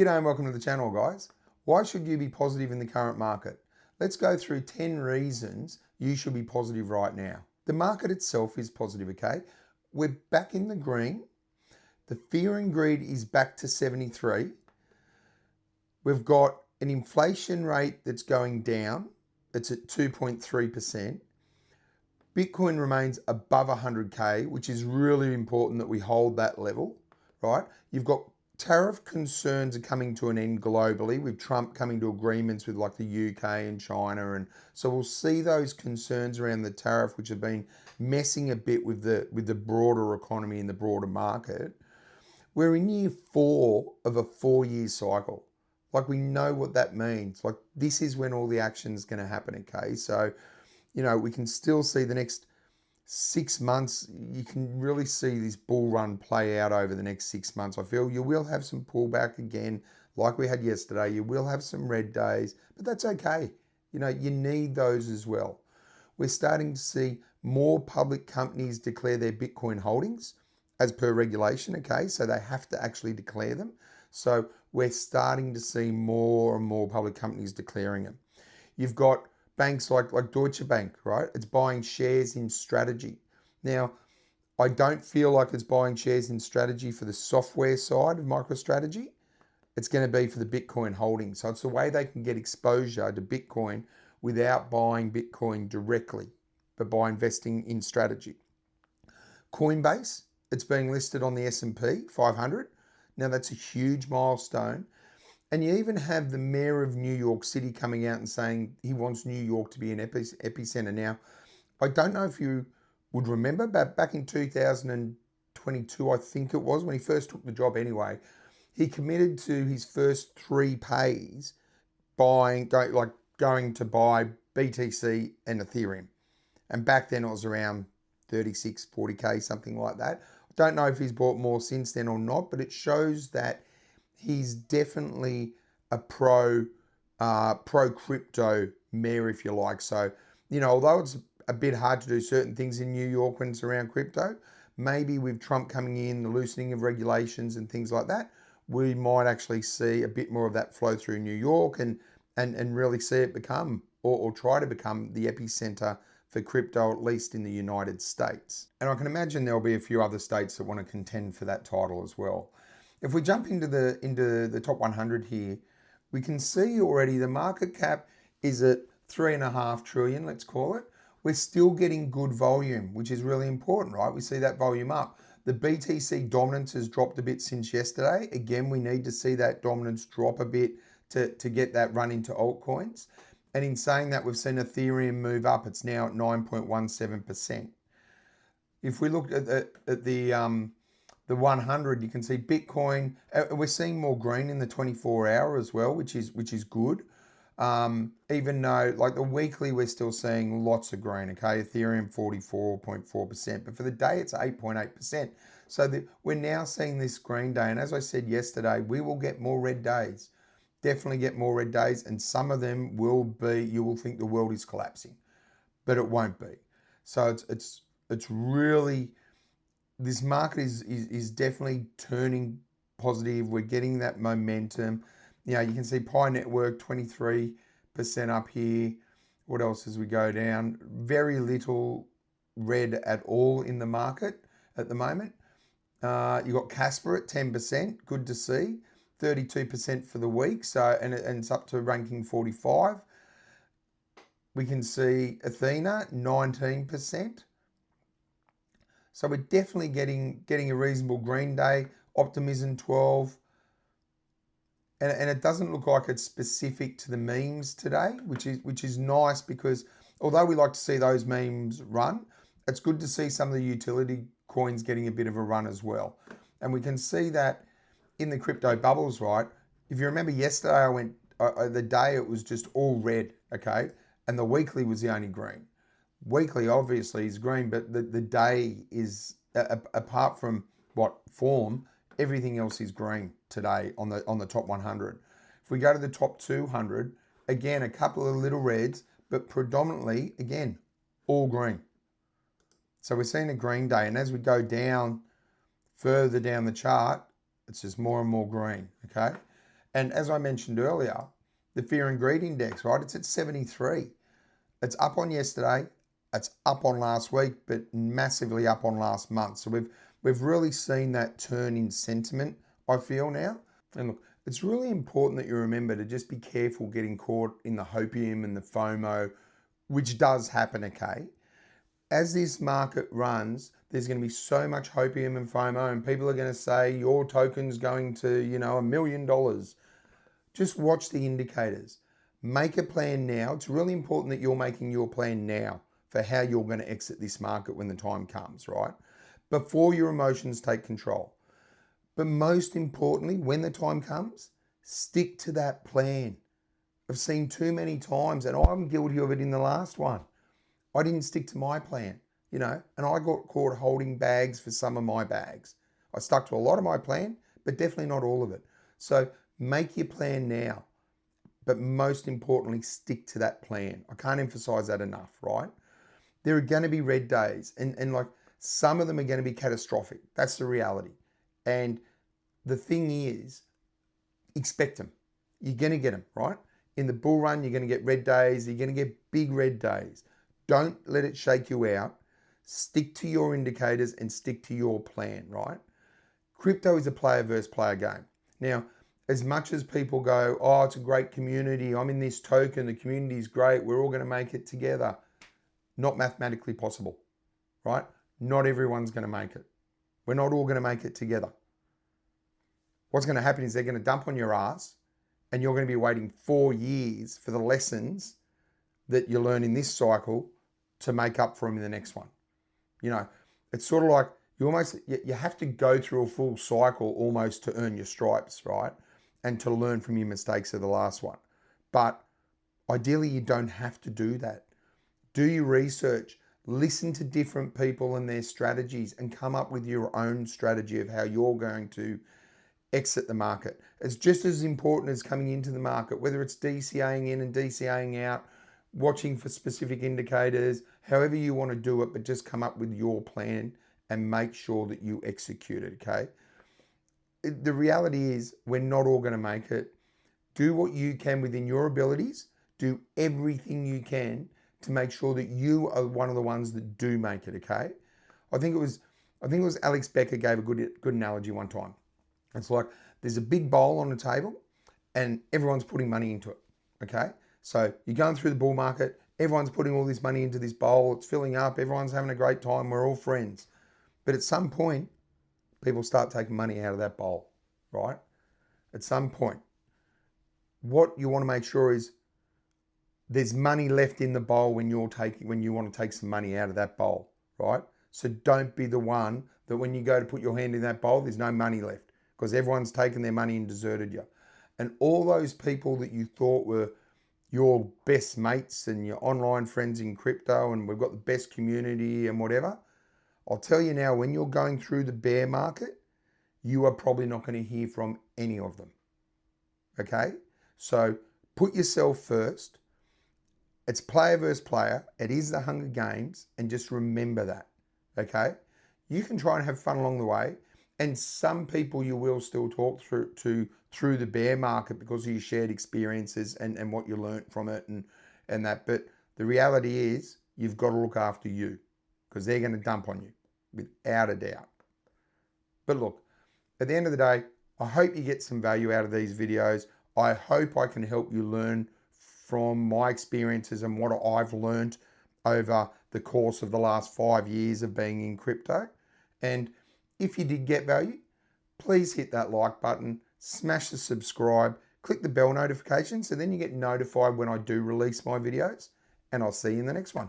G'day and welcome to the channel, guys. Why should you be positive in the current market? Let's go through 10 reasons you should be positive right now. The market itself is positive, okay? We're back in the green. The fear and greed is back to 73. We've got an inflation rate that's going down. It's at 2.3%. Bitcoin remains above 100K, which is really important that we hold that level, right? You've got tariff concerns are coming to an end globally, with Trump coming to agreements with like the UK and China, and so we'll see those concerns around the tariff, which have been messing a bit with the broader economy and the broader market. We're in year 4 of a 4-year cycle. Like, we know what that means. Like, this is when all the action is going to happen. Okay, so we can still see the next 6 months. You can really see this bull run play out over the next 6 months. I feel you will have some pullback again, like we had yesterday. You will have some red days, but that's okay. You need those as well. We're starting to see more public companies declare their Bitcoin holdings as per regulation. Okay, so they have to actually declare them. So we're starting to see more and more public companies declaring them. You've got banks like Deutsche Bank, right? It's buying shares in Strategy. Now, I don't feel like it's buying shares in Strategy for the software side of MicroStrategy. It's going to be for the Bitcoin holding. So it's the way they can get exposure to Bitcoin without buying Bitcoin directly, but by investing in Strategy. Coinbase, it's being listed on the S&P 500. Now, that's a huge milestone. And you even have the mayor of New York City coming out and saying he wants New York to be an epicenter. Now, I don't know if you would remember, but back in 2022, I think it was, when he first took the job anyway, he committed to his first 3 pays going to buy BTC and Ethereum. And back then it was around 36, 40K, something like that. I don't know if he's bought more since then or not, but it shows that he's definitely a pro crypto mayor, if you like. So, although it's a bit hard to do certain things in New York when it's around crypto, maybe with Trump coming in, the loosening of regulations and things like that, we might actually see a bit more of that flow through New York and really see it become or try to become the epicenter for crypto, at least in the United States. And I can imagine there'll be a few other states that want to contend for that title as well. If we jump into the top 100 here, we can see already the market cap is at 3.5 trillion, let's call it. We're still getting good volume, which is really important, right? We see that volume up. The BTC dominance has dropped a bit since yesterday. Again, we need to see that dominance drop a bit to get that run into altcoins. And in saying that, we've seen Ethereum move up. It's now at 9.17%. If we look at the 100, you can see Bitcoin. We're seeing more green in the 24-hour as well, which is good. Even though, like, the weekly, we're still seeing lots of green. Okay, Ethereum 44.4%, but for the day it's 8.8%. So we're now seeing this green day, and as I said yesterday, we will get more red days. Definitely get more red days, and some of them will be, you will think the world is collapsing, but it won't be. So it's really, this market is definitely turning positive. We're getting that momentum. You can see Pi Network 23% up here. What else as we go down? Very little red at all in the market at the moment. You got KASPA at 10%. Good to see. 32% for the week. So and it's up to ranking 45. We can see Athena 19%. So we're definitely getting a reasonable green day. Optimism 12. And it doesn't look like it's specific to the memes today, which is nice, because although we like to see those memes run, it's good to see some of the utility coins getting a bit of a run as well. And we can see that in the crypto bubbles, right? If you remember yesterday, I went, the day it was just all red, okay? And the weekly was the only green. Weekly obviously is green, but the day is, apart from form, everything else is green today on the top 100. If we go to the top 200, again, a couple of little reds, but predominantly, again, all green. So we're seeing a green day, and as we go down further down the chart, it's just more and more green, okay? And as I mentioned earlier, the fear and greed index, right? It's at 73. It's up on yesterday. It's up on last week, but massively up on last month. So we've really seen that turn in sentiment, I feel now. And look, it's really important that you remember to just be careful getting caught in the Hopeium and the FOMO, which does happen, okay? As this market runs, there's going to be so much Hopeium and FOMO, and people are going to say your token's going to, $1 million. Just watch the indicators. Make a plan now. It's really important that you're making your plan now for how you're going to exit this market when the time comes, right? Before your emotions take control. But most importantly, when the time comes, stick to that plan. I've seen too many times, and I'm guilty of it in the last one. I didn't stick to my plan, and I got caught holding bags for some of my bags. I stuck to a lot of my plan, but definitely not all of it. So make your plan now, but most importantly, stick to that plan. I can't emphasize that enough, right? There are going to be red days, and like some of them are going to be catastrophic. That's the reality. And the thing is, expect them. You're going to get them, right? In the bull run, you're going to get red days. You're going to get big red days. Don't let it shake you out. Stick to your indicators and stick to your plan, right? Crypto is a player versus player game. Now, as much as people go, oh, it's a great community. I'm in this token. The community is great. We're all going to make it together. Not mathematically possible, right? Not everyone's going to make it. We're not all going to make it together. What's going to happen is they're going to dump on your ass and you're going to be waiting 4 years for the lessons that you learn in this cycle to make up for them in the next one. It's sort of like you have to go through a full cycle almost to earn your stripes, right? And to learn from your mistakes of the last one. But ideally, you don't have to do that. Do your research, listen to different people and their strategies, and come up with your own strategy of how you're going to exit the market. It's just as important as coming into the market, whether it's DCAing in and DCAing out, watching for specific indicators, however you want to do it, but just come up with your plan and make sure that you execute it, okay? The reality is we're not all going to make it. Do what you can within your abilities. Do everything you can to make sure that you are one of the ones that do make it, okay? I think it was Alex Becker gave a good analogy one time. It's like there's a big bowl on the table and everyone's putting money into it, okay? So you're going through the bull market, everyone's putting all this money into this bowl, it's filling up, everyone's having a great time, we're all friends. But at some point, people start taking money out of that bowl, right? At some point. What you want to make sure is there's money left in the bowl when you want to take some money out of that bowl, right? So don't be the one that when you go to put your hand in that bowl, there's no money left because everyone's taken their money and deserted you. And all those people that you thought were your best mates and your online friends in crypto and we've got the best community and whatever, I'll tell you now, when you're going through the bear market, you are probably not going to hear from any of them, okay? So put yourself first. It's player versus player. It is the Hunger Games, and just remember that, okay? You can try and have fun along the way, and some people you will still talk through the bear market because of your shared experiences and what you learnt from it and that. But the reality is you've got to look after you because they're going to dump on you without a doubt. But look, at the end of the day, I hope you get some value out of these videos. I hope I can help you learn from my experiences and what I've learned over the course of the last 5 years of being in crypto. And if you did get value, please hit that like button, smash the subscribe, click the bell notification so then you get notified when I do release my videos, and I'll see you in the next one.